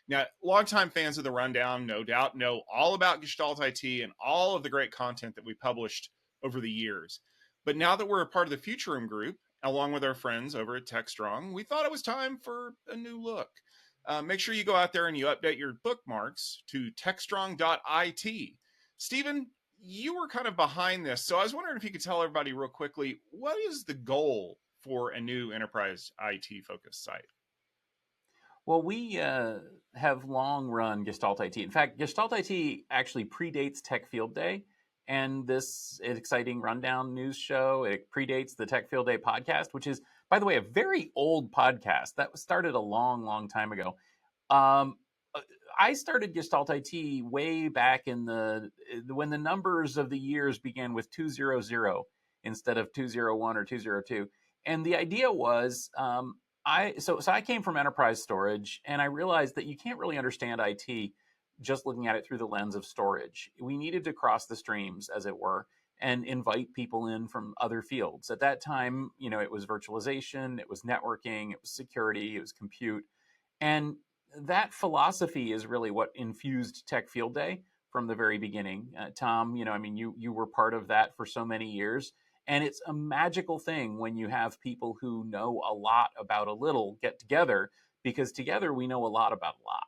Now, longtime fans of the Rundown, no doubt, know all about Gestalt IT and all of the great content that we published over the years. But now that we're a part of the Futurum Group, along with our friends over at Techstrong, we thought it was time for a new look. Make sure you go out there and you update your bookmarks to Techstrong.it. Stephen, you were kind of behind this, so I was wondering if you could tell everybody real quickly, what is the goal for a new enterprise IT focused site? Well, we have long run Gestalt IT. In fact, Gestalt IT actually predates Tech Field Day and this exciting rundown news show. It predates the Tech Field Day podcast, which is, by the way, a very old podcast that started a long, long time ago. I started Gestalt IT way back in when the numbers of the years began with 200 instead of 201 or 202. And the idea was I came from enterprise storage, and I realized that you can't really understand IT just looking at it through the lens of storage. We needed to cross the streams, as it were, and invite people in from other fields. At that time, it was virtualization, it was networking, it was security, it was compute. And that philosophy is really what infused Tech Field Day from the very beginning. Tom, you were part of that for so many years. And it's a magical thing when you have people who know a lot about a little get together, because together we know a lot about a lot.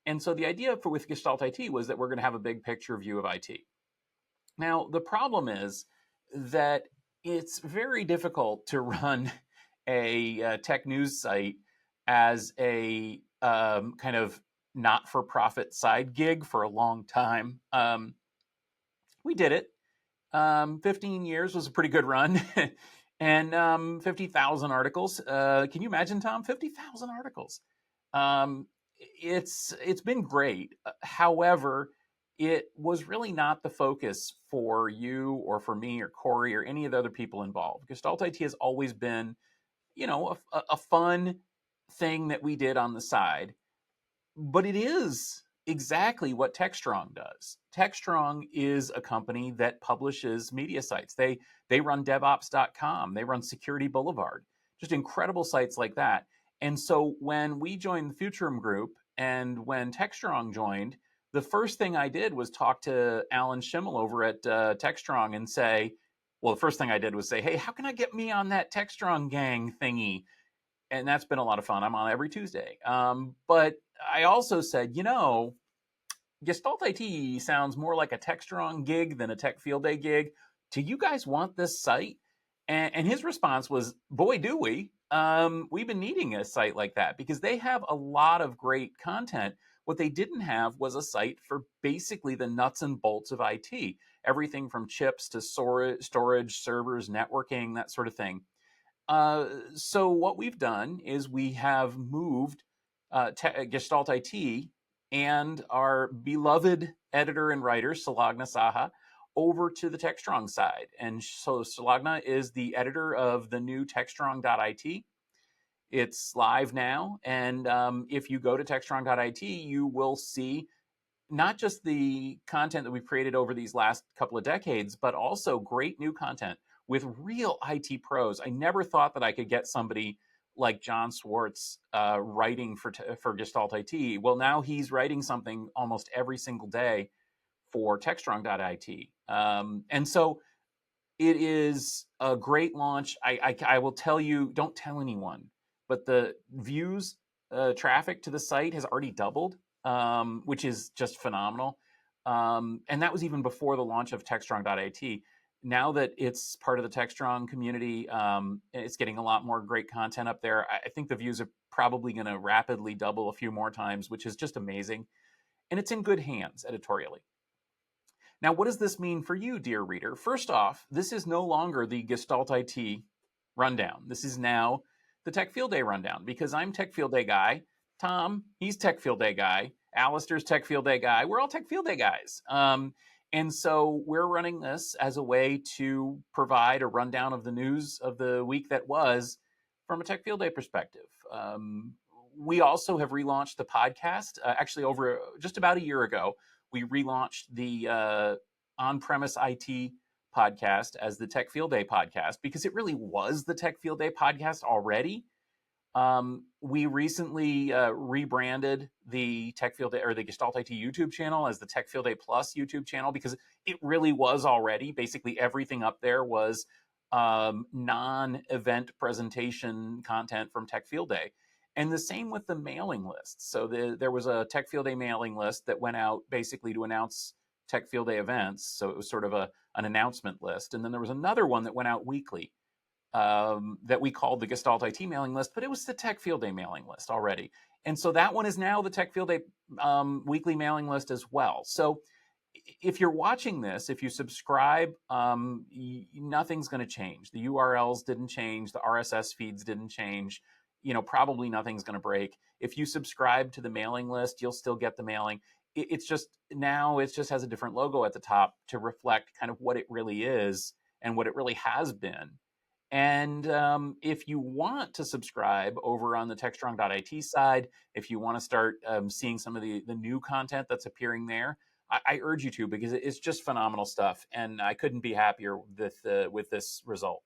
And so the idea with Gestalt IT was that we're going to have a big picture view of IT. Now, the problem is that it's very difficult to run a tech news site as a kind of not-for-profit side gig for a long time. We did it. 15 years was a pretty good run. And 50,000 articles. Can you imagine, Tom? 50,000 articles. It's been great. However, it was really not the focus for you or for me or Corey or any of the other people involved. Gestalt IT has always been, a fun thing that we did on the side. But it is exactly what Techstrong does. Techstrong is a company that publishes media sites. They run DevOps.com. They run Security Boulevard. Just incredible sites like that. And so when we joined the Futurum Group and when Techstrong joined, the first thing I did was talk to Alan Schimmel over at Techstrong and say, well, the first thing I did was say, hey, how can I get me on that Techstrong gang thingy? And that's been a lot of fun. I'm on every Tuesday. But I also said, Gestalt IT sounds more like a Techstrong gig than a Tech Field Day gig. Do you guys want this site? And his response was, boy, do we. We've been needing a site like that because they have a lot of great content. What they didn't have was a site for basically the nuts and bolts of IT, everything from chips to storage, servers, networking, that sort of thing. So what we've done is we have moved Gestalt IT and our beloved editor and writer, Salagna Saha, over to the Techstrong side. And so Salagna is the editor of the new Techstrong.it. It's live now. And if you go to Techstrong.it, you will see not just the content that we've created over these last couple of decades, but also great new content with real IT pros. I never thought that I could get somebody like John Swartz writing for Gestalt IT. Well, now he's writing something almost every single day for Techstrong.it. And so it is a great launch. I will tell you, don't tell anyone, but the views, traffic to the site has already doubled, which is just phenomenal. And that was even before the launch of Techstrong.it. Now that it's part of the Techstrong community, it's getting a lot more great content up there. I think the views are probably going to rapidly double a few more times, which is just amazing. And it's in good hands editorially. Now, what does this mean for you, dear reader? First off, this is no longer the Gestalt IT rundown. This is now the Tech Field Day rundown, because I'm Tech Field Day guy. Tom, he's Tech Field Day guy. Alistair's Tech Field Day guy. We're all Tech Field Day guys. And so we're running this as a way to provide a rundown of the news of the week that was from a Tech Field Day perspective. We also have relaunched the podcast. Actually, over just about a year ago, we relaunched the on-premise IT podcast as the Tech Field Day podcast, because it really was the Tech Field Day podcast already. We recently rebranded the Tech Field Day or the Gestalt IT YouTube channel as the Tech Field Day Plus YouTube channel because it really was already. Basically, everything up there was non-event presentation content from Tech Field Day. And the same with the mailing list. So there was a Tech Field Day mailing list that went out basically to announce Tech Field Day events. So it was sort of an announcement list. And then there was another one that went out weekly that we called the Gestalt IT mailing list, but it was the Tech Field Day mailing list already. And so that one is now the Tech Field Day weekly mailing list as well. So if you're watching this, if you subscribe, nothing's going to change. The URLs didn't change. The RSS feeds didn't change. Probably nothing's going to break. If you subscribe to the mailing list, you'll still get the mailing. It's just now it just has a different logo at the top to reflect kind of what it really is and what it really has been. And if you want to subscribe over on the Techstrong IT side, if you want to start seeing some of the new content that's appearing there, I urge you to because it's just phenomenal stuff. And I couldn't be happier with this result.